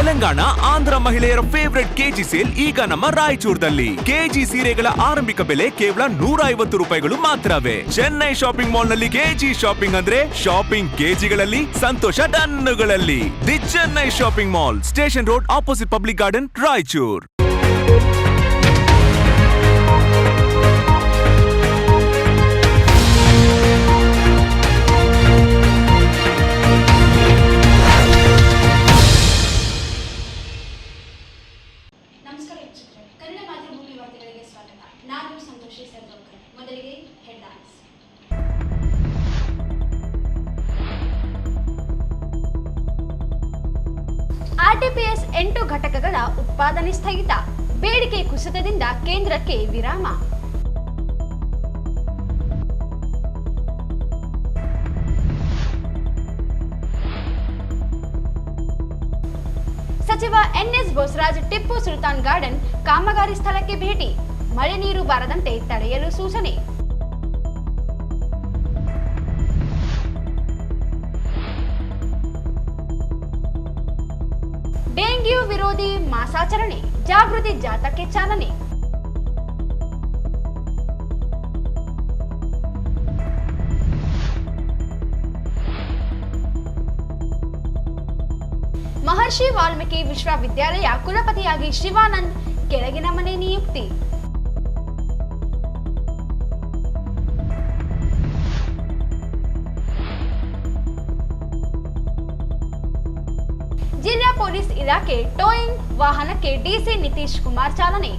ತೆಲಂಗಾಣ ಆಂಧ್ರ ಮಹಿಳೆಯರ favourite KG sale ಈಗ ನಮ್ಮ ರಾಯಚೂರದಲ್ಲಿ. ಕೆಜಿ ಸೀರೆಗಳ ಆರಂಭಿಕ ಬೆಲೆ ಕೇವಲ 150 ರೂಪಾಯಿಗಳು ಮಾತ್ರವೇ. ಚೆನ್ನೈ ಶಾಪಿಂಗ್ ಮಾಲ್ ನಲ್ಲಿ ಕೆಜಿ ಶಾಪಿಂಗ್ ಅಂದ್ರೆ ಶಾಪಿಂಗ್ ಕೆಜಿಗಳಲ್ಲಿ, ಸಂತೋಷ ಟನ್ನುಗಳಲ್ಲಿ. The Chennai shopping mall, station road, opposite public garden, Raichur. RTPS 8 ಘಟಕಗಳ ಉತ್ಪಾದನೆ ಸ್ಥಗಿತ, ಬೇಡಿಕೆ ಕುಸಿತದಿಂದ ಕೇಂದ್ರಕ್ಕೆ ವಿರಾಮ. ಸಚಿವ ಎನ್ಎಸ್ ಬೋಸರಾಜ್ ಟಿಪ್ಪು ಸುಲ್ತಾನ್ ಗಾರ್ಡನ್ ಕಾಮಗಾರಿ ಸ್ಥಳಕ್ಕೆ ಭೇಟಿ, ಮಳೆ ನೀರು ಬಾರದಂತೆ ತಡೆಯಲು ಸೂಚನೆ. ಡೆಂಗ್ಯೂ ವಿರೋಧಿ ಮಾಸಾಚರಣೆ, ಜಾಗೃತಿ ಜಾಥಾಕ್ಕೆ ಚಾಲನೆ. ಮಹರ್ಷಿ ವಾಲ್ಮೀಕಿ ವಿಶ್ವವಿದ್ಯಾಲಯ ಕುಲಪತಿಯಾಗಿ ಶಿವಾನಂದ್ ಕೆಳಗಿನ ಮನೆ ನಿಯುಕ್ತಿ. ಜಿಲ್ಲಾ ಪೊಲೀಸ್ ಇಲಾಖೆ ಟೋಯಿಂಗ್ ವಾಹನಕ್ಕೆ ಡಿಸಿ ನಿತೀಶ್ ಕುಮಾರ್ ಚಾಲನೆ.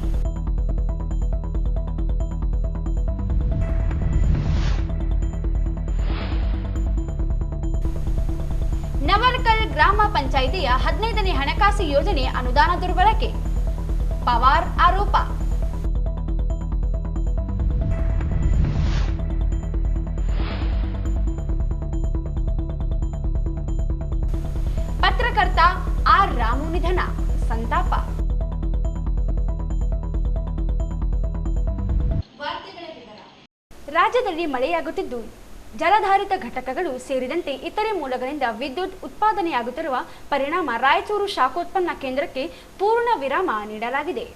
ನವಲಕಲ್ ಗ್ರಾಮ ಪಂಚಾಯಿತಿಯ 15ನೇ ಹಣಕಾಸು ಯೋಜನೆ ಅನುದಾನ ದುರ್ಬಳಕೆ, ಪವಾರ್ ಆರೋಪ. ಪತ್ರಕರ್ತ ಆರ್ ರಾಮು ನಿಧನ, ಸಂತಾಪ. ರಾಜ್ಯದಲ್ಲಿ ಮಳೆಯಾಗುತ್ತಿದ್ದು ಜಲಧಾರಿತ ಘಟಕಗಳು ಸೇರಿದಂತೆ ಇತರೆ ಮೂಲಗಳಿಂದ ವಿದ್ಯುತ್ ಉತ್ಪಾದನೆಯಾಗುತ್ತಿರುವ ಪರಿಣಾಮ ರಾಯಚೂರು ಶಾಖೋತ್ಪನ್ನ ಕೇಂದ್ರಕ್ಕೆ ಪೂರ್ಣ ವಿರಾಮ ನೀಡಲಾಗಿದೆ.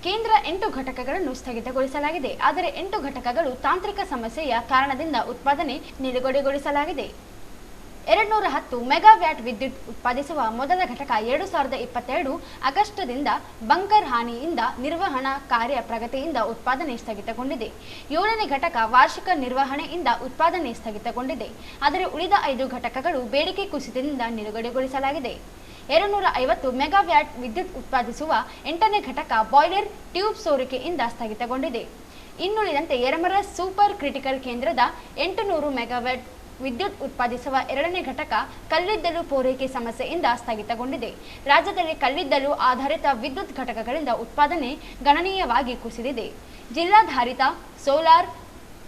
ಕೇಂದ್ರ 8 ಘಟಕಗಳನ್ನು ಸ್ಥಗಿತಗೊಳಿಸಲಾಗಿದೆ. ಆದರೆ 8 ಘಟಕಗಳು ತಾಂತ್ರಿಕ ಸಮಸ್ಯೆಯ ಕಾರಣದಿಂದ ಉತ್ಪಾದನೆ ನಿಲುಗಡೆಗೊಳಿಸಲಾಗಿದೆ. 210 ಮೆಗಾವ್ಯಾಟ್ ವಿದ್ಯುತ್ ಉತ್ಪಾದಿಸುವ ಮೊದಲ ಘಟಕ 2022 ಆಗಸ್ಟ್ದಿಂದ ಬಂಕರ್ ಹಾನಿಯಿಂದ ನಿರ್ವಹಣಾ ಕಾರ್ಯ ಪ್ರಗತಿಯಿಂದ ಉತ್ಪಾದನೆ ಸ್ಥಗಿತಗೊಂಡಿದೆ. 7ನೇ ಘಟಕ ವಾರ್ಷಿಕ ನಿರ್ವಹಣೆಯಿಂದ ಉತ್ಪಾದನೆ ಸ್ಥಗಿತಗೊಂಡಿದೆ. ಆದರೆ ಉಳಿದ 5 ಘಟಕಗಳು ಬೇಡಿಕೆ ಕುಸಿತದಿಂದ ನಿಲುಗಡೆಗೊಳಿಸಲಾಗಿದೆ. 250 ಮೆಗಾವ್ಯಾಟ್ ವಿದ್ಯುತ್ ಉತ್ಪಾದಿಸುವ 8ನೇ ಘಟಕ ಬಾಯ್ಲರ್ ಟ್ಯೂಬ್ ಸೋರಿಕೆಯಿಂದ ಸ್ಥಗಿತಗೊಂಡಿದೆ. ಇನ್ನುಳಿದಂತೆ ಯರಮರ ಸೂಪರ್ ಕ್ರಿಟಿಕಲ್ ಕೇಂದ್ರದ 800 ಮೆಗಾವ್ಯಾಟ್ ವಿದ್ಯುತ್ ಉತ್ಪಾದಿಸುವ 2ನೇ ಘಟಕ ಕಲ್ಲಿದ್ದಲು ಪೂರೈಕೆ ಸಮಸ್ಯೆಯಿಂದ ಸ್ಥಗಿತಗೊಂಡಿದೆ. ರಾಜ್ಯದಲ್ಲಿ ಕಲ್ಲಿದ್ದಲು ಆಧಾರಿತ ವಿದ್ಯುತ್ ಘಟಕಗಳಿಂದ ಉತ್ಪಾದನೆ ಗಣನೀಯವಾಗಿ ಕುಸಿದಿದೆ. ಜಿಲ್ಲಾಧಾರಿತ ಸೋಲಾರ್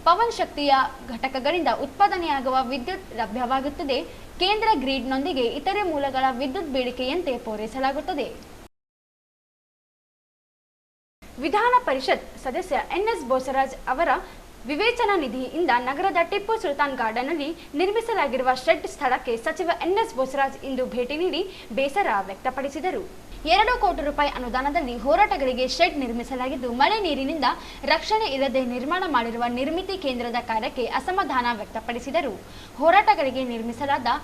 ಪವನ್ ಶಕ್ತಿಯ ಘಟಕಗಳಿಂದ ಉತ್ಪಾದನೆಯಾಗುವ ವಿದ್ಯುತ್ ಲಭ್ಯವಾಗುತ್ತದೆ. ಕೇಂದ್ರ ಗ್ರಿಡ್ನೊಂದಿಗೆ ಇತರೆ ಮೂಲಗಳ ವಿದ್ಯುತ್ ಬೇಡಿಕೆಯಂತೆ ಪೂರೈಸಲಾಗುತ್ತದೆ. ವಿಧಾನ ಪರಿಷತ್ ಸದಸ್ಯ ಎನ್ಎಸ್ ಬೋಸರಾಜ್ ಅವರ ವಿವೇಚನಾ ನಿಧಿಯಿಂದ ನಗರದ ಟಿಪ್ಪು ಸುಲ್ತಾನ್ ಗಾರ್ಡನ್ನಲ್ಲಿ ನಿರ್ಮಿಸಲಾಗಿರುವ ಶೆಡ್ ಸ್ಥಳಕ್ಕೆ ಸಚಿವ ಎನ್ಎಸ್ ಬೋಸರಾಜ್ ಇಂದು ಭೇಟಿ ನೀಡಿ ಬೇಸರ ವ್ಯಕ್ತಪಡಿಸಿದರು. 2 ಕೋಟಿ ರೂಪಾಯಿ ಅನುದಾನದಲ್ಲಿ ಹೋರಾಟಗಳಿಗೆ ಶೆಡ್ ನಿರ್ಮಿಸಲಾಗಿದ್ದು, ಮಳೆ ನೀರಿನಿಂದ ರಕ್ಷಣೆ ಇಲ್ಲದೆ ನಿರ್ಮಾಣ ಮಾಡಿರುವ ನಿರ್ಮಿತಿ ಕೇಂದ್ರದ ಕಾರ್ಯಕ್ಕೆ ಅಸಮಾಧಾನ ವ್ಯಕ್ತಪಡಿಸಿದರು. ಹೋರಾಟಗಳಿಗೆ ನಿರ್ಮಿಸಲಾದ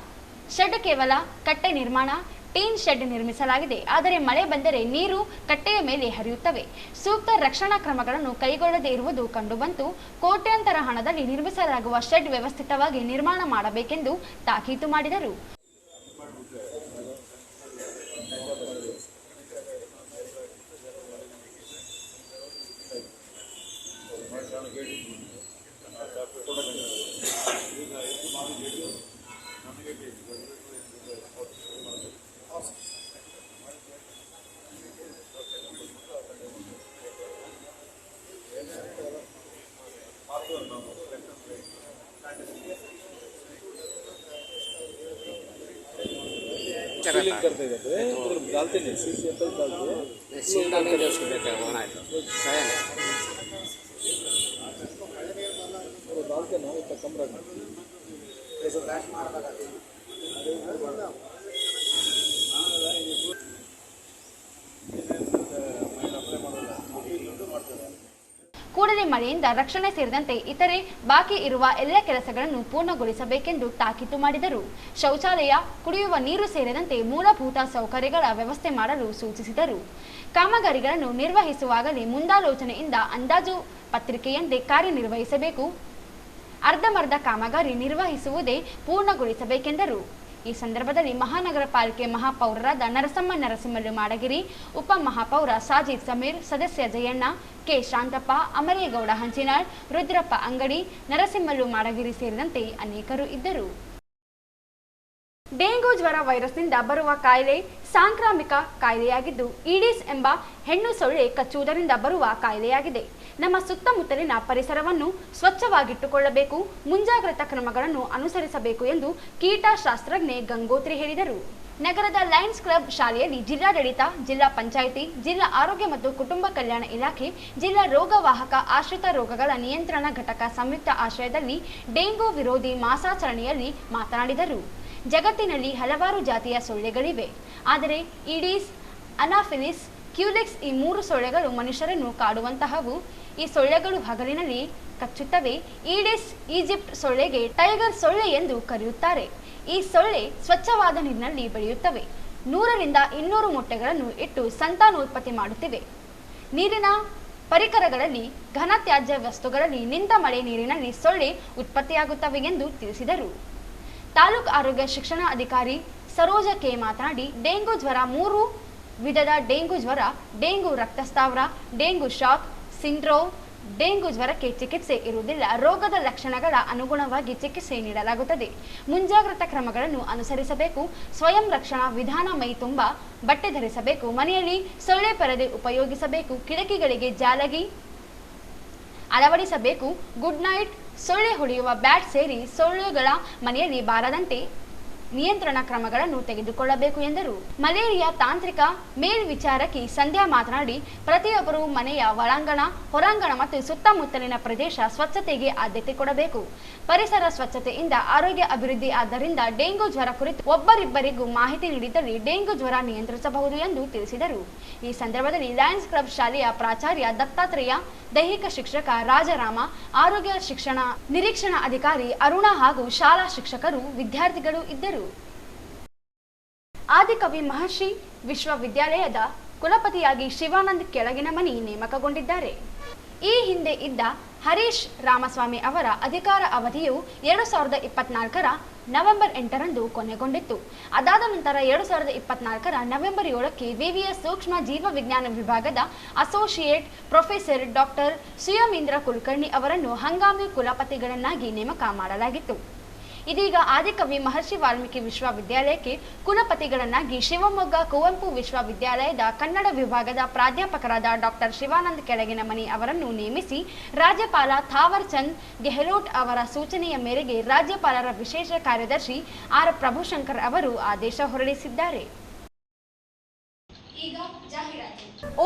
ಶೆಡ್ ಕೇವಲ ಕಟ್ಟೆ ನಿರ್ಮಾಣ, ಟೀನ್ ಶೆಡ್ ನಿರ್ಮಿಸಲಾಗಿದೆ. ಆದರೆ ಮಳೆ ಬಂದರೆ ನೀರು ಕಟ್ಟೆಯ ಮೇಲೆ ಹರಿಯುತ್ತವೆ. ಸೂಕ್ತ ರಕ್ಷಣಾ ಕ್ರಮಗಳನ್ನು ಕೈಗೊಳ್ಳದೇ ಇರುವುದು ಕಂಡುಬಂತು. ಕೋಟ್ಯಾಂತರ ಹಣದಲ್ಲಿ ನಿರ್ಮಿಸಲಾಗುವ ಶೆಡ್ ವ್ಯವಸ್ಥಿತವಾಗಿ ನಿರ್ಮಾಣ ಮಾಡಬೇಕೆಂದು ತಾಕೀತು ಮಾಡಿದರು. सीलिंग करते जाते डालते नहीं सील डालते सील डालने के उसको देते हैं बनाए तो सही है वो डालते ना इतना कम रखना ऐसे फ्लैश मारता करते हैं ಕೂಡಲೇ ಮಳೆಯಿಂದ ರಕ್ಷಣೆ ಸೇರಿದಂತೆ ಇತರೆ ಬಾಕಿ ಇರುವ ಎಲ್ಲ ಕೆಲಸಗಳನ್ನು ಪೂರ್ಣಗೊಳಿಸಬೇಕೆಂದು ತಾಕೀತು ಮಾಡಿದರು. ಶೌಚಾಲಯ, ಕುಡಿಯುವ ನೀರು ಸೇರಿದಂತೆ ಮೂಲಭೂತ ಸೌಕರ್ಯಗಳ ವ್ಯವಸ್ಥೆ ಮಾಡಲು ಸೂಚಿಸಿದರು. ಕಾಮಗಾರಿಗಳನ್ನು ನಿರ್ವಹಿಸುವಾಗಲೇ ಮುಂದಾಲೋಚನೆಯಿಂದ ಅಂದಾಜು ಪತ್ರಿಕೆಯಂತೆ ಕಾರ್ಯನಿರ್ವಹಿಸಬೇಕು. ಅರ್ಧಮರ್ಧ ಕಾಮಗಾರಿ ನಿರ್ವಹಿಸುವುದೇ ಪೂರ್ಣಗೊಳಿಸಬೇಕೆಂದರು. ಈ ಸಂದರ್ಭದಲ್ಲಿ ಮಹಾನಗರ ಪಾಲಿಕೆ ಮಹಾಪೌರರಾದ ನರಸಿಂಹಲು ಮಾಡಗಿರಿ, ಉಪ ಮಹಾಪೌರ ಸಾಜಿದ್ ಸಮೀರ್, ಸದಸ್ಯ ಜಯಣ್ಣ, ಕೆ ಶಾಂತಪ್ಪ, ಅಮರೇಗೌಡ ಹಂಚಿನಾಳ್, ರುದ್ರಪ್ಪ ಅಂಗಡಿ, ನರಸಿಂಹಲು ಮಾಡಗಿರಿ ಸೇರಿದಂತೆ ಅನೇಕರು ಇದ್ದರು. ಡೆಂಗು ಜ್ವರ ವೈರಸ್ನಿಂದ ಬರುವ ಕಾಯಿಲೆ ಸಾಂಕ್ರಾಮಿಕ ಕಾಯಿಲೆಯಾಗಿದ್ದು, ಈಡಿಸ್ ಎಂಬ ಹೆಣ್ಣು ಸೊಳ್ಳೆ ಕಚ್ಚುವುದರಿಂದ ಬರುವ ಕಾಯಿಲೆಯಾಗಿದೆ. ನಮ್ಮ ಸುತ್ತಮುತ್ತಲಿನ ಪರಿಸರವನ್ನು ಸ್ವಚ್ಛವಾಗಿಟ್ಟುಕೊಳ್ಳಬೇಕು, ಮುಂಜಾಗ್ರತಾ ಕ್ರಮಗಳನ್ನು ಅನುಸರಿಸಬೇಕು ಎಂದು ಕೀಟಶಾಸ್ತ್ರಜ್ಞೆ ಗಂಗೋತ್ರಿ ಹೇಳಿದರು. ನಗರದ ಲಯನ್ಸ್ ಕ್ಲಬ್ ಶಾಲೆಯಲ್ಲಿ ಜಿಲ್ಲಾಡಳಿತ, ಜಿಲ್ಲಾ ಪಂಚಾಯಿತಿ, ಜಿಲ್ಲಾ ಆರೋಗ್ಯ ಮತ್ತು ಕುಟುಂಬ ಕಲ್ಯಾಣ ಇಲಾಖೆ, ಜಿಲ್ಲಾ ರೋಗವಾಹಕ ಆಶ್ರಿತ ರೋಗಗಳ ನಿಯಂತ್ರಣ ಘಟಕ ಸಂಯುಕ್ತ ಆಶ್ರಯದಲ್ಲಿ ಡೆಂಗು ವಿರೋಧಿ ಮಾಸಾಚರಣೆಯಲ್ಲಿ ಮಾತನಾಡಿದರು. ಜಗತ್ತಿನಲ್ಲಿ ಹಲವಾರು ಜಾತಿಯ ಸೊಳ್ಳೆಗಳಿವೆ, ಆದರೆ ಈಡಿಸ್, ಅನಾಫಿಲಿಸ್, ಕ್ಯೂಲೆಕ್ಸ್ ಈ 3 ಸೊಳ್ಳೆಗಳು ಮನುಷ್ಯರನ್ನು ಕಾಡುವಂತಹವು. ಈ ಸೊಳ್ಳೆಗಳು ಹಗಲಿನಲ್ಲಿ ಕಚ್ಚುತ್ತವೆ. ಈಡಿಸ್ ಈಜಿಪ್ಟ್ ಸೊಳ್ಳೆಗೆ ಟೈಗರ್ ಸೊಳ್ಳೆ ಎಂದು ಕರೆಯುತ್ತಾರೆ. ಈ ಸೊಳ್ಳೆ ಸ್ವಚ್ಛವಾದ ನೀರಿನಲ್ಲಿ ಬೆಳೆಯುತ್ತವೆ. 100 ರಿಂದ 200 ಮೊಟ್ಟೆಗಳನ್ನು ಇಟ್ಟು ಸಂತಾನೋತ್ಪತ್ತಿ ಮಾಡುತ್ತಿವೆ. ನೀರಿನ ಪರಿಕರಗಳಲ್ಲಿ, ಘನ ತ್ಯಾಜ್ಯ ವಸ್ತುಗಳಲ್ಲಿ, ನಿಂತ ಮಳೆ ನೀರಿನಲ್ಲಿ ಸೊಳ್ಳೆ ಉತ್ಪತ್ತಿಯಾಗುತ್ತವೆ ಎಂದು ತಿಳಿಸಿದರು. ತಾಲೂಕು ಆರೋಗ್ಯ ಶಿಕ್ಷಣ ಅಧಿಕಾರಿ ಸರೋಜ ಕೆ ಮಾತನಾಡಿ, ಡೆಂಗು ಜ್ವರ 3 ವಿಧದ ಡೆಂಗು ಜ್ವರ, ಡೆಂಗು ರಕ್ತಸ್ರಾವ, ಡೆಂಗು ಶಾಕ್ ಸಿಂಡ್ರೋಮ್. ಡೆಂಗು ಜ್ವರಕ್ಕೆ ಚಿಕಿತ್ಸೆ ಇರುವುದಿಲ್ಲ. ರೋಗದ ಲಕ್ಷಣಗಳ ಅನುಗುಣವಾಗಿ ಚಿಕಿತ್ಸೆ ನೀಡಲಾಗುತ್ತದೆ. ಮುಂಜಾಗ್ರತಾ ಕ್ರಮಗಳನ್ನು ಅನುಸರಿಸಬೇಕು. ಸ್ವಯಂ ರಕ್ಷಣಾ ವಿಧಾನ, ಮೈ ತುಂಬ ಬಟ್ಟೆ ಧರಿಸಬೇಕು. ಮನೆಯಲ್ಲಿ ಸೊಳ್ಳೆ ಪರದೆ ಉಪಯೋಗಿಸಬೇಕು. ಕಿಟಕಿಗಳಿಗೆ ಜಾಲಗಿ ಅಳವಡಿಸಬೇಕು. ಗುಡ್ ನೈಟ್, ಸೊಳ್ಳೆ ಹೊಡೆಯುವ ಬ್ಯಾಟ್ ಸೇರಿ ಸೊಳ್ಳೆಗಳ ಮನೆಯಲ್ಲಿ ಬಾರದಂತೆ ನಿಯಂತ್ರಣ ಕ್ರಮಗಳನ್ನು ತೆಗೆದುಕೊಳ್ಳಬೇಕು ಎಂದರು. ಮಲೇರಿಯಾ ತಾಂತ್ರಿಕ ಮೇಲ್ವಿಚಾರಕಿ ಸಂಧ್ಯಾ ಮಾತನಾಡಿ, ಪ್ರತಿಯೊಬ್ಬರು ಮನೆಯ ಒಳಾಂಗಣ, ಹೊರಾಂಗಣ ಮತ್ತು ಸುತ್ತಮುತ್ತಲಿನ ಪ್ರದೇಶ ಸ್ವಚ್ಛತೆಗೆ ಆದ್ಯತೆ ಕೊಡಬೇಕು. ಪರಿಸರ ಸ್ವಚ್ಛತೆಯಿಂದ ಆರೋಗ್ಯ ಅಭಿವೃದ್ಧಿ. ಆದ್ದರಿಂದ ಡೆಂಗು ಜ್ವರ ಕುರಿತು ಒಬ್ಬರಿಬ್ಬರಿಗೂ ಮಾಹಿತಿ ನೀಡಿದಲ್ಲಿ ಡೆಂಗು ಜ್ವರ ನಿಯಂತ್ರಿಸಬಹುದು ಎಂದು ತಿಳಿಸಿದರು. ಈ ಸಂದರ್ಭದಲ್ಲಿ ಲಯನ್ಸ್ ಕ್ಲಬ್ ಶಾಲೆಯ ಪ್ರಾಚಾರ್ಯ ದತ್ತಾತ್ರೇಯ, ದೈಹಿಕ ಶಿಕ್ಷಕ ರಾಜರಾಮ, ಆರೋಗ್ಯ ಶಿಕ್ಷಣ ನಿರೀಕ್ಷಣಾ ಅಧಿಕಾರಿ ಅರುಣ ಹಾಗೂ ಶಾಲಾ ಶಿಕ್ಷಕರು, ವಿದ್ಯಾರ್ಥಿಗಳು ಇದ್ದರು. ಆದಿಕವಿ ಮಹರ್ಷಿ ವಿಶ್ವವಿದ್ಯಾಲಯದ ಕುಲಪತಿಯಾಗಿ ಶಿವಾನಂದ್ ಕೆಳಗಿನಮನಿ ನೇಮಕಗೊಂಡಿದ್ದಾರೆ. ಈ ಹಿಂದೆ ಇದ್ದ ಹರೀಶ್ ರಾಮಸ್ವಾಮಿ ಅವರ ಅಧಿಕಾರ ಅವಧಿಯು 2024ರ ನವೆಂಬರ್ 8ರಂದು ಕೊನೆಗೊಂಡಿತ್ತು. ಅದಾದ ನಂತರ 2024ರ ನವೆಂಬರ್ 7ಕ್ಕೆ ವಿವಿಎಸ್ ಸೂಕ್ಷ್ಮ ಜೀವ ವಿಜ್ಞಾನ ವಿಭಾಗದ ಅಸೋಸಿಯೇಟ್ ಪ್ರೊಫೆಸರ್ ಡಾಕ್ಟರ್ ಸುಯಮೀಂದ್ರ ಕುಲಕರ್ಣಿ ಅವರನ್ನು ಹಂಗಾಮಿ ಕುಲಪತಿಗಳನ್ನಾಗಿ ನೇಮಕ ಮಾಡಲಾಗಿತ್ತು. ಇದೀಗ ಆದಿಕವಿ ಮಹರ್ಷಿ ವಾಲ್ಮೀಕಿ ವಿಶ್ವವಿದ್ಯಾಲಯಕ್ಕೆ ಕುಲಪತಿಗಳನ್ನಾಗಿ ಶಿವಮೊಗ್ಗ ಕುವೆಂಪು ವಿಶ್ವವಿದ್ಯಾಲಯದ ಕನ್ನಡ ವಿಭಾಗದ ಪ್ರಾಧ್ಯಾಪಕರಾದ ಡಾಕ್ಟರ್ ಶಿವಾನಂದ್ ಕೆಳಗಿನಮನಿ ಅವರನ್ನು ನೇಮಿಸಿ ರಾಜ್ಯಪಾಲ ಥಾವರ್ ಚಂದ್ ಗೆಹ್ಲೋಟ್ ಅವರ ಸೂಚನೆಯ ಮೇರೆಗೆ ರಾಜ್ಯಪಾಲರ ವಿಶೇಷ ಕಾರ್ಯದರ್ಶಿ ಆರ್ ಪ್ರಭುಶಂಕರ್ ಅವರು ಆದೇಶ ಹೊರಡಿಸಿದ್ದಾರೆ.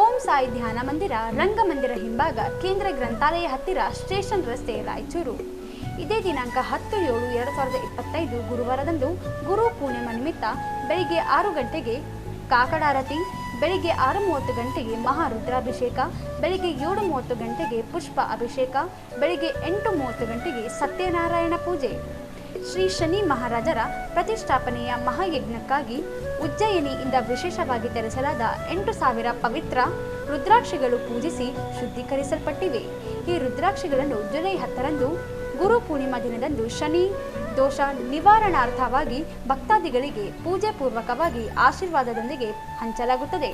ಓಂ ಸಾಯಿ ಧ್ಯಾನ ಮಂದಿರ, ರಂಗಮಂದಿರ ಹಿಂಭಾಗ, ಕೇಂದ್ರ ಗ್ರಂಥಾಲಯ ಹತ್ತಿರ, ಸ್ಟೇಷನ್ ರಸ್ತೆ, ರಾಯಚೂರು. ಇದೇ ದಿನಾಂಕ 10/7/2025 ಗುರುವಾರದಂದು ಗುರು ಪೂರ್ಣಿಮಾ ನಿಮಿತ್ತ ಬೆಳಿಗ್ಗೆ 6 ಗಂಟೆಗೆ ಕಾಕಡಾರತಿ, ಬೆಳಿಗ್ಗೆ 6:30 ಗಂಟೆಗೆ ಮಹಾರುದ್ರಾಭಿಷೇಕ, ಬೆಳಿಗ್ಗೆ 7:30 ಗಂಟೆಗೆ ಪುಷ್ಪ ಅಭಿಷೇಕ, ಬೆಳಿಗ್ಗೆ 8:30 ಗಂಟೆಗೆ ಸತ್ಯನಾರಾಯಣ ಪೂಜೆ. ಶ್ರೀ ಶನಿ ಮಹಾರಾಜರ ಪ್ರತಿಷ್ಠಾಪನೆಯ ಮಹಾಯಜ್ಞಕ್ಕಾಗಿ ಉಜ್ಜಯಿನಿಯಿಂದ ವಿಶೇಷವಾಗಿ ತರಿಸಲಾದ 8,000 ಪವಿತ್ರ ರುದ್ರಾಕ್ಷಿಗಳು ಪೂಜಿಸಿ ಶುದ್ಧೀಕರಿಸಲ್ಪಟ್ಟಿವೆ. ಈ ರುದ್ರಾಕ್ಷಿಗಳನ್ನು ಜುಲೈ 10ರಂದು ಗುರು ಪೂರ್ಣಿಮಾ ದಿನದಂದು ಶನಿ ದೋಷ ನಿವಾರಣಾರ್ಥವಾಗಿ ಭಕ್ತಾದಿಗಳಿಗೆ ಪೂಜೆ ಪೂರ್ವಕವಾಗಿ ಆಶೀರ್ವಾದದೊಂದಿಗೆ ಹಂಚಲಾಗುತ್ತದೆ.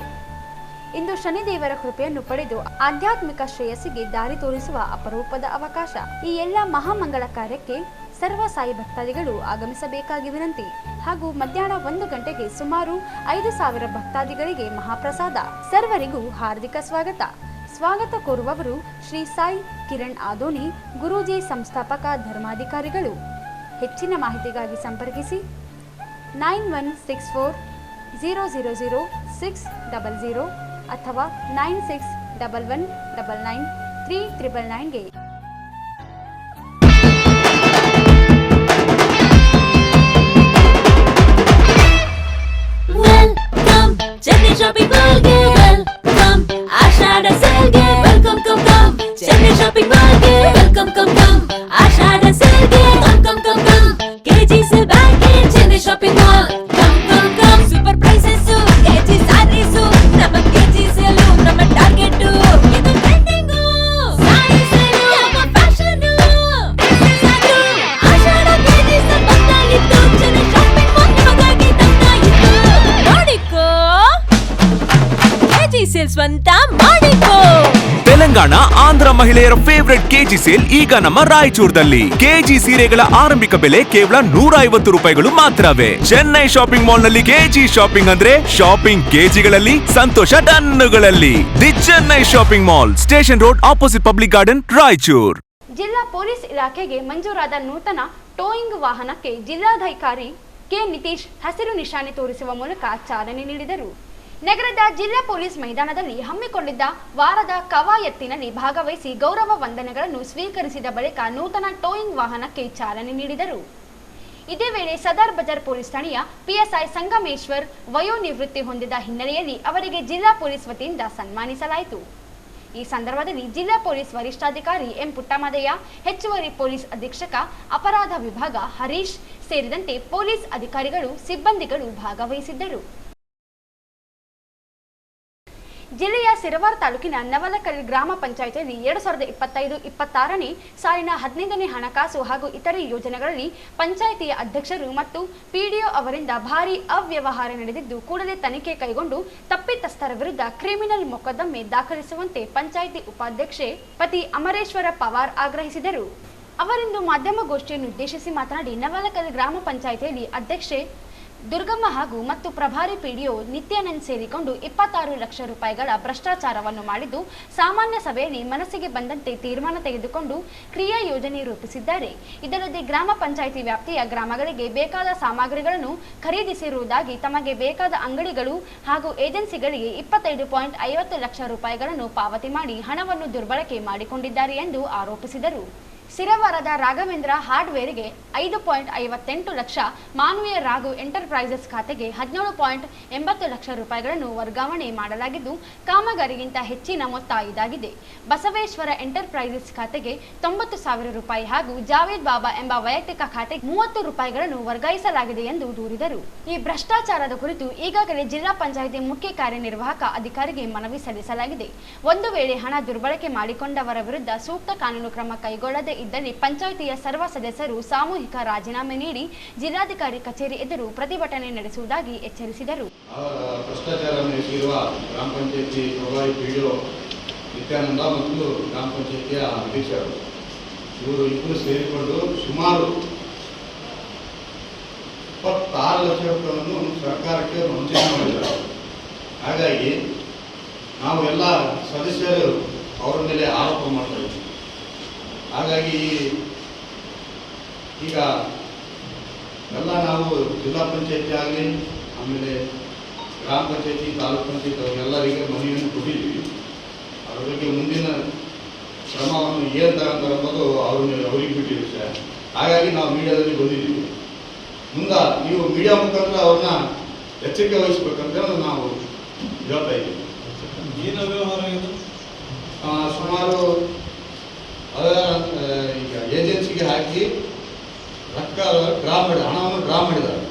ಇಂದು ಶನಿದೇವರ ಕೃಪೆಯನ್ನು ಪಡೆದು ಆಧ್ಯಾತ್ಮಿಕ ಶ್ರೇಯಸ್ಸಿಗೆ ದಾರಿ ತೋರಿಸುವ ಅಪರೂಪದ ಅವಕಾಶ. ಈ ಎಲ್ಲ ಮಹಾಮಂಗಳ ಕಾರ್ಯಕ್ಕೆ ಸರ್ವ ಸಾಯಿ ಭಕ್ತಾದಿಗಳು ಆಗಮಿಸಬೇಕಾಗಿ ವಿನಂತಿ. ಹಾಗೂ ಮಧ್ಯಾಹ್ನ 1 ಗಂಟೆಗೆ ಸುಮಾರು 5,000 ಭಕ್ತಾದಿಗಳಿಗೆ ಮಹಾಪ್ರಸಾದ. ಸರ್ವರಿಗೂ ಹಾರ್ದಿಕ ಸ್ವಾಗತ. ಸ್ವಾಗತ ಕೋರುವವರು ಶ್ರೀ ಸಾಯಿ ಕಿರಣ್ ಆದೋನಿ, ಗುರೂಜಿ ಸಂಸ್ಥಾಪಕ ಧರ್ಮಾಧಿಕಾರಿಗಳು. ಹೆಚ್ಚಿನ ಮಾಹಿತಿಗಾಗಿ ಸಂಪರ್ಕಿಸಿ 9164000600 ಅಥವಾ 9611999399ಗೆ. Welcome, Chennai Shopping Mall. Welcome, Ashada Sale. Welcome, come. Chennai Shopping sale ಸ್ವಂತ ಮಾಡಿಕೋ. ತೆಲಂಗಾಣ ಆಂಧ್ರ ಮಹಿಳೆಯರ ಫೇವರೆಟ್ ಕೆಜಿ ಸೇಲ್ ಈಗ ನಮ್ಮ ರಾಯಚೂರದಲ್ಲಿ. ಕೆಜಿ ಸೀರೆಗಳ ಆರಂಭಿಕ ಬೆಲೆ ಕೇವಲ 150 ರೂಪಾಯಿಗಳು ಮಾತ್ರವೇ. ಚೆನ್ನೈ ಶಾಪಿಂಗ್ ಮಾಲ್ ನಲ್ಲಿ ಕೆಜಿ ಶಾಪಿಂಗ್ ಅಂದ್ರೆ ಶಾಪಿಂಗ್ ಕೆಜಿಗಳಲ್ಲಿ, ಸಂತೋಷ ಟನ್ನುಗಳಲ್ಲಿ. The Chennai shopping mall, station road, opposite public garden, Raichur. ಜಿಲ್ಲಾ ಪೊಲೀಸ್ ಇಲಾಖೆಗೆ ಮಂಜೂರಾದ ನೂತನ ಟೋಯಿಂಗ್ ವಾಹನಕ್ಕೆ ಜಿಲ್ಲಾಧಿಕಾರಿ ಕೆ ನಿತೀಶ್ ಹಸಿರು ನಿಶಾನೆ ತೋರಿಸುವ ಮೂಲಕ ಚಾಲನೆ ನೀಡಿದರು. ನಗರದ ಜಿಲ್ಲಾ ಪೊಲೀಸ್ ಮೈದಾನದಲ್ಲಿ ಹಮ್ಮಿಕೊಂಡಿದ್ದ ವಾರದ ಕವಾಯತ್ತಿನಲ್ಲಿ ಭಾಗವಹಿಸಿ ಗೌರವ ವಂದನೆಗಳನ್ನು ಸ್ವೀಕರಿಸಿದ ಬಳಿಕ ನೂತನ ಟೋಯಿಂಗ್ ವಾಹನಕ್ಕೆ ಚಾಲನೆ ನೀಡಿದರು. ಇದೇ ವೇಳೆ ಸದರ್ ಬಜಾರ್ ಪೊಲೀಸ್ ಠಾಣೆಯ ಪಿಎಸ್ಐ ಸಂಗಮೇಶ್ವರ್ ವಯೋನಿವೃತ್ತಿ ಹೊಂದಿದ ಹಿನ್ನೆಲೆಯಲ್ಲಿ ಅವರಿಗೆ ಜಿಲ್ಲಾ ಪೊಲೀಸ್ ವತಿಯಿಂದ ಸನ್ಮಾನಿಸಲಾಯಿತು. ಈ ಸಂದರ್ಭದಲ್ಲಿ ಜಿಲ್ಲಾ ಪೊಲೀಸ್ ವರಿಷ್ಠಾಧಿಕಾರಿ ಎಂ ಪುಟ್ಟಮದಯ್ಯ, ಹೆಚ್ಚುವರಿ ಪೊಲೀಸ್ ಅಧೀಕ್ಷಕ ಅಪರಾಧ ವಿಭಾಗ ಹರೀಶ್ ಸೇರಿದಂತೆ ಪೊಲೀಸ್ ಅಧಿಕಾರಿಗಳು, ಸಿಬ್ಬಂದಿಗಳು ಭಾಗವಹಿಸಿದ್ದರು. ಜಿಲ್ಲೆಯ ಸಿರವಾರ ತಾಲೂಕಿನ ನವಲಕಲ್ ಗ್ರಾಮ ಪಂಚಾಯಿತಿಯಲ್ಲಿ 2025-26ನೇ ಸಾಲಿನ 15ನೇ ಹಣಕಾಸು ಹಾಗೂ ಇತರೆ ಯೋಜನೆಗಳಲ್ಲಿ ಪಂಚಾಯಿತಿಯ ಅಧ್ಯಕ್ಷರು ಮತ್ತು ಪಿಡಿಒ ಅವರಿಂದ ಭಾರೀ ಅವ್ಯವಹಾರ ನಡೆದಿದ್ದು, ಕೂಡಲೇ ತನಿಖೆ ಕೈಗೊಂಡು ತಪ್ಪಿತಸ್ಥರ ವಿರುದ್ಧ ಕ್ರಿಮಿನಲ್ ಮೊಕದ್ದಮೆ ದಾಖಲಿಸುವಂತೆ ಪಂಚಾಯಿತಿ ಉಪಾಧ್ಯಕ್ಷೆ ಪತಿ ಅಮರೇಶ್ವರ ಪವಾರ್ ಆಗ್ರಹಿಸಿದರು. ಅವರಿಂದು ಮಾಧ್ಯಮಗೋಷ್ಠಿಯನ್ನು ಉದ್ದೇಶಿಸಿ ಮಾತನಾಡಿ, ನವಲಕಲ್ ಗ್ರಾಮ ಪಂಚಾಯಿತಿಯಲ್ಲಿ ಅಧ್ಯಕ್ಷೆ ದುರ್ಗಮ್ಮ ಹಾಗೂ ಮತ್ತು ಪ್ರಭಾರಿ ಪಿಡಿಒ ನಿತ್ಯಾನಂದ್ ಸೇರಿಕೊಂಡು 26 ಲಕ್ಷ ರೂಪಾಯಿಗಳ ಭ್ರಷ್ಟಾಚಾರವನ್ನು ಮಾಡಿದ್ದು, ಸಾಮಾನ್ಯ ಸಭೆಯಲ್ಲಿ ಮನಸ್ಸಿಗೆ ಬಂದಂತೆ ತೀರ್ಮಾನ ತೆಗೆದುಕೊಂಡು ಕ್ರಿಯಾ ಯೋಜನೆ ರೂಪಿಸಿದ್ದಾರೆ. ಇದಲ್ಲದೆ ಗ್ರಾಮ ಪಂಚಾಯಿತಿ ವ್ಯಾಪ್ತಿಯ ಗ್ರಾಮಗಳಿಗೆ ಬೇಕಾದ ಸಾಮಗ್ರಿಗಳನ್ನು ಖರೀದಿಸಿರುವುದಾಗಿ, ತಮಗೆ ಬೇಕಾದ ಅಂಗಡಿಗಳು ಹಾಗೂ ಏಜೆನ್ಸಿಗಳಿಗೆ 25.50 ಲಕ್ಷ ರೂಪಾಯಿಗಳನ್ನು ಪಾವತಿ ಮಾಡಿ ಹಣವನ್ನು ದುರ್ಬಳಕೆ ಮಾಡಿಕೊಂಡಿದ್ದಾರೆ ಎಂದು ಆರೋಪಿಸಿದರು. ಸಿರವಾರದ ರಾಘವೇಂದ್ರ ಹಾರ್ಡ್ವೇರ್ಗೆ 5.58 ಲಕ್ಷ, ಮಾನ್ವೀಯ ರಾಘು ಎಂಟರ್ಪ್ರೈಸಸ್ ಖಾತೆಗೆ 17.80 ಲಕ್ಷ ರೂಪಾಯಿಗಳನ್ನು ವರ್ಗಾವಣೆ ಮಾಡಲಾಗಿದ್ದು, ಕಾಮಗಾರಿಗಿಂತ ಹೆಚ್ಚಿನ ಮೊತ್ತ ಇದಾಗಿದೆ. ಬಸವೇಶ್ವರ ಎಂಟರ್ಪ್ರೈಸಸ್ ಖಾತೆಗೆ 90,000 ರೂಪಾಯಿ ಹಾಗೂ ಜಾವೇದ್ ಬಾಬಾ ಎಂಬ ವೈಯಕ್ತಿಕ ಖಾತೆಗೆ 30 ರೂಪಾಯಿಗಳನ್ನು ವರ್ಗಾಯಿಸಲಾಗಿದೆ ಎಂದು ದೂರಿದರು. ಈ ಭ್ರಷ್ಟಾಚಾರದ ಕುರಿತು ಈಗಾಗಲೇ ಜಿಲ್ಲಾ ಪಂಚಾಯಿತಿ ಮುಖ್ಯ ಕಾರ್ಯನಿರ್ವಾಹಕ ಅಧಿಕಾರಿಗೆ ಮನವಿ ಸಲ್ಲಿಸಲಾಗಿದೆ. ಒಂದು ವೇಳೆ ಹಣ ದುರ್ಬಳಕೆ ಮಾಡಿಕೊಂಡವರ ವಿರುದ್ಧ ಸೂಕ್ತ ಕಾನೂನು ಕ್ರಮ ಕೈಗೊಳ್ಳದೆ ಇದ್ದಲ್ಲಿ ಪಂಚಾಯಿತಿಯ ಸರ್ವ ಸದಸ್ಯರು ಸಾಮೂಹಿಕ ರಾಜೀನಾಮೆ ನೀಡಿ ಜಿಲ್ಲಾಧಿಕಾರಿ ಕಚೇರಿ ಎದುರು ಪ್ರತಿಭಟನೆ ನಡೆಸುವುದಾಗಿ ಎಚ್ಚರಿಸಿದರು. ಭ್ರಷ್ಟಾಚಾರವನ್ನು ಎಸಗಿರುವ ಗ್ರಾಮ ಪಂಚಾಯಿತಿ ಪ್ರಭಾರಿ ಪಿಡಿಒ ನಿತ್ಯಾನಂದ ಮತ್ತು ಗ್ರಾಮ ಪಂಚಾಯಿತಿಯ ಅಧ್ಯಕ್ಷರು ಇವರು ಇಬ್ಬರು ಸೇರಿಕೊಂಡು ಸುಮಾರು 26 ಲಕ್ಷ ರೂಪಾಯಿಯನ್ನು ಸರ್ಕಾರಕ್ಕೆ ವಂಚನೆ ಮಾಡಿದ್ದಾರೆ. ಹಾಗಾಗಿ ನಾವು ಎಲ್ಲ ಸದಸ್ಯರು ಅವರ ಮೇಲೆ ಆರೋಪ ಮಾಡ್ತಾ ಇದ್ದೀವಿ. ಹಾಗಾಗಿ ಈಗ ಎಲ್ಲ ನಾವು ಜಿಲ್ಲಾ ಪಂಚಾಯತಿ ಆಗಲಿ, ಆಮೇಲೆ ಗ್ರಾಮ ಪಂಚಾಯತಿ, ತಾಲೂಕು ಪಂಚಾಯತಿ ಅವರೆಲ್ಲರಿಗೆ ಮನವಿಯನ್ನು ಕೊಟ್ಟಿದ್ದೀವಿ. ಅದ್ರ ಬಗ್ಗೆ ಮುಂದಿನ ಕ್ರಮವನ್ನು ಏನು ತಗೊಂತಾರೆ ಅನ್ನೋದು ಅವ್ರಿಗೆ ಬಿಟ್ಟಿದ್ದೀವಿ ಸರ್. ಹಾಗಾಗಿ ನಾವು ಮೀಡಿಯಾದಲ್ಲಿ ಬಂದಿದ್ದೀವಿ. ಮುಂದೆ ನೀವು ಮೀಡಿಯಾ ಮುಖಾಂತರ ಅವ್ರನ್ನ ಎಚ್ಚರಿಕೆ ವಹಿಸ್ಬೇಕಂತ ನಾವು ಹೇಳ್ತಾ ಇದ್ದೀವಿ. ಏನು ವ್ಯವಹಾರ ಇದು? ಸುಮಾರು ಈಗ ಏಜೆನ್ಸಿಗೆ ಹಾಕಿ ರೊಕ್ಕ ಹಣವನ್ನು ಡ್ರಾ ಮಾಡಿದ್ದಾರೆ.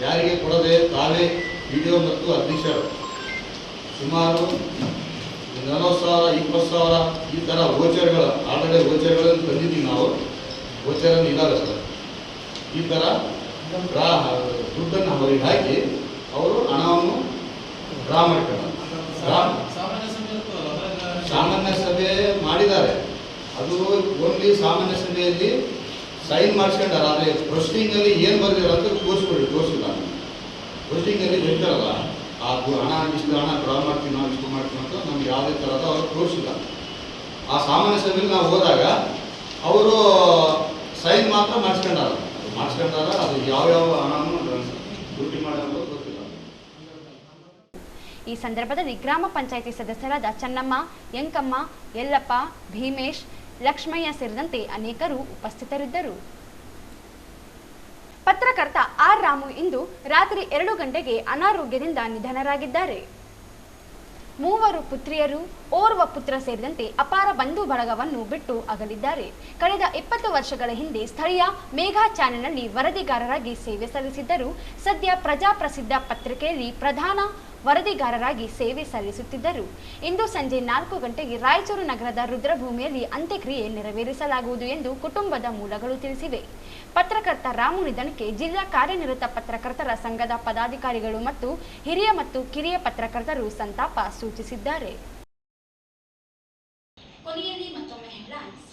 ಯಾರಿಗೆ ಕೊಡದೆ ತಾವೇ ಪಿಡಿಒ ಮತ್ತು ಅಧ್ಯಕ್ಷರು ಸುಮಾರು 40,000, 20,000 ಈ ಥರ ವೋಚರ್ಗಳು ಆಲ್ರೆಡಿ ವೋಚರ್ಗಳನ್ನು ತಂದಿದ್ದೀವಿ ನಾವು. ವೋಚರನ್ನು ಇದ್ದಾವೆ ಸರ್. ಈ ಥರ ದುಡ್ಡನ್ನು ಅವರಿಗೆ ಹಾಕಿ ಅವರು ಹಣವನ್ನು ಡ್ರಾ ಮಾಡ್ತಾರೆ. ಸಾಮಾನ್ಯ ಸಭೆ ಮಾಡಿದ್ದಾರೆ. ಅದು ಓನ್ಲಿ ಸಾಮಾನ್ಯ ಸಭೆಯಲ್ಲಿ ಸೈನ್ ಮಾಡಿಸ್ಕೊಂಡಾರ. ಆದರೆ ಪ್ರೊಸೀಡಿಂಗಲ್ಲಿ ಏನು ಬರೆದಿಲ್ಲ ಅಂತ ತೋರಿಸಿಲ್ಲ. ಪ್ರೊಸೀಡಿಂಗಲ್ಲಿ ಹೇಳ್ತಾರಲ್ಲ, ಆ ಹಣ ಇಷ್ಟು ಹಣ ಡ್ರಾ ಮಾಡ್ತೀವಿ, ನಾವು ಇಷ್ಟು ಮಾಡ್ತೀವಿ ಅಂತ ನಮ್ಗೆ ಯಾವುದೇ ಥರದ ಅವರು ತೋರಿಸಿಲ್ಲ. ಆ ಸಾಮಾನ್ಯ ಸಭೆಯಲ್ಲಿ ನಾವು ಹೋದಾಗ ಅವರು ಸೈನ್ ಮಾತ್ರ ಮಾಡಿಸ್ಕೊಂಡಾರ. ಅದು ಯಾವ್ಯಾವ ಹಣವನ್ನು ಡ್ಯೂಟಿ ಮಾಡೋದು ಗೊತ್ತಿಲ್ಲ. ಈ ಸಂದರ್ಭದಲ್ಲಿ ಗ್ರಾಮ ಪಂಚಾಯಿತಿ ಸದಸ್ಯರಾದ ಚನ್ನಮ್ಮ, ಯಂಕಮ್ಮ, ಯಲ್ಲಪ್ಪ, ಭೀಮೇಶ್, ಲಕ್ಷ್ಮಯ್ಯ ಸೇರಿದಂತೆ ಅನೇಕರು ಉಪಸ್ಥಿತರಿದ್ದರು. ಪತ್ರಕರ್ತ ಆರ್ ರಾಮು ಇಂದು ರಾತ್ರಿ 2 ಗಂಟೆಗೆ ಅನಾರೋಗ್ಯದಿಂದ ನಿಧನರಾಗಿದ್ದಾರೆ. 3 ಪುತ್ರಿಯರು ಓರ್ವ ಪುತ್ರ ಸೇರಿದಂತೆ ಅಪಾರ ಬಂಧು ಬಳಗವನ್ನು ಬಿಟ್ಟು ಅಗಲಿದ್ದಾರೆ. ಕಳೆದ 20 ವರ್ಷಗಳ ಹಿಂದೆ ಸ್ಥಳೀಯ ಮೇಘಾ ಚಾನೆಲ್ನಲ್ಲಿ ವರದಿಗಾರರಾಗಿ ಸೇವೆ ಸಲ್ಲಿಸಿದ್ದರು. ಸದ್ಯ ಪ್ರಜಾಪ್ರಸಿದ್ಧ ಪತ್ರಿಕೆಯಲ್ಲಿ ಪ್ರಧಾನ ವರದಿಗಾರರಾಗಿ ಸೇವೆ ಸಲ್ಲಿಸುತ್ತಿದ್ದರು. ಇಂದು ಸಂಜೆ 4 ಗಂಟೆಗೆ ರಾಯಚೂರು ನಗರದ ರುದ್ರಭೂಮಿಯಲ್ಲಿ ಅಂತ್ಯಕ್ರಿಯೆ ನೆರವೇರಿಸಲಾಗುವುದು ಎಂದು ಕುಟುಂಬದ ಮೂಲಗಳು ತಿಳಿಸಿವೆ. ಪತ್ರಕರ್ತ ರಾಮು ನಿಧನಕ್ಕೆ ಜಿಲ್ಲಾ ಕಾರ್ಯನಿರತ ಪತ್ರಕರ್ತರ ಸಂಘದ ಪದಾಧಿಕಾರಿಗಳು ಮತ್ತು ಹಿರಿಯ ಮತ್ತು ಕಿರಿಯ ಪತ್ರಕರ್ತರು ಸಂತಾಪ ಸೂಚಿಸಿದ್ದಾರೆ. ಕೊನೆಯಲ್ಲಿ ಮತ್ತೊಮ್ಮೆ ಹೆಡ್ಲೈನ್ಸ್.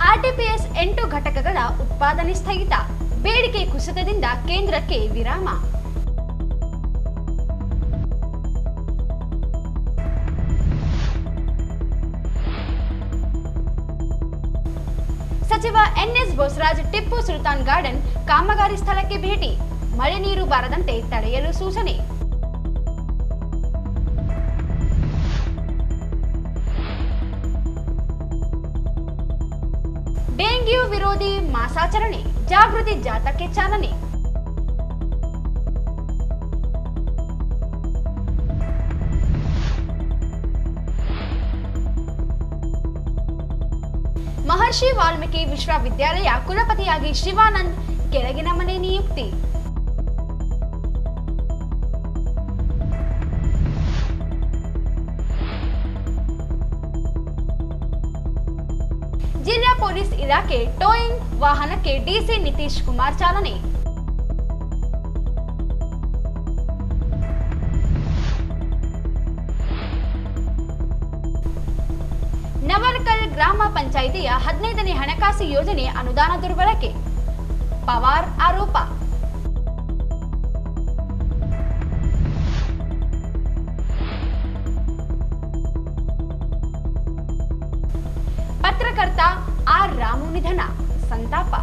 ಆರ್ಟಿಪಿಎಸ್ 8 ಘಟಕಗಳ ಉತ್ಪಾದನೆ ಸ್ಥಗಿತ, ಬೇಡಿಕೆ ಕುಸಿತದಿಂದ ಕೇಂದ್ರಕ್ಕೆ ವಿರಾಮ. ಸಚಿವ ಎನ್ಎಸ್ ಬೋಸರಾಜ್ ಟಿಪ್ಪು ಸುಲ್ತಾನ್ ಗಾರ್ಡನ್ ಕಾಮಗಾರಿ ಸ್ಥಳಕ್ಕೆ ಭೇಟಿ, ಮಳೆ ನೀರು ಬಾರದಂತೆ ತಡೆಯಲು ಸೂಚನೆ. ಡೆಂಗ್ಯೂ ವಿರೋಧಿ ಮಾಸಾಚರಣೆ, ಜಾಗೃತಿ ಜಾಥಾಕ್ಕೆ ಚಾಲನೆ. ಮಹರ್ಷಿ ವಾಲ್ಮೀಕಿ ವಿಶ್ವವಿದ್ಯಾಲಯ ಕುಲಪತಿಯಾಗಿ ಶಿವಾನಂದ್ ಕೆಳಗಿನ ಮನೆ ನಿಯುಕ್ತಿ. ಜಿಲ್ಲಾ ಪೊಲೀಸ್ ಇಲಾಖೆ ಟೋಯಿಂಗ್ ವಾಹನಕ್ಕೆ ಡಿಸಿ ನಿತೀಶ್ ಕುಮಾರ್ ಚಾಲನೆ. ನವಲಕಲ್ ಗ್ರಾಮ ಪಂಚಾಯಿತಿಯ 15ನೇ ಹಣಕಾಸು ಯೋಜನೆ ಅನುದಾನ ದುರ್ಬಳಕೆ, ಪವಾರ್ ಆರೋಪ. ಪತ್ರಕರ್ತ ಆರ್ ರಾಮು ನಿಧನ, ಸಂತಾಪ.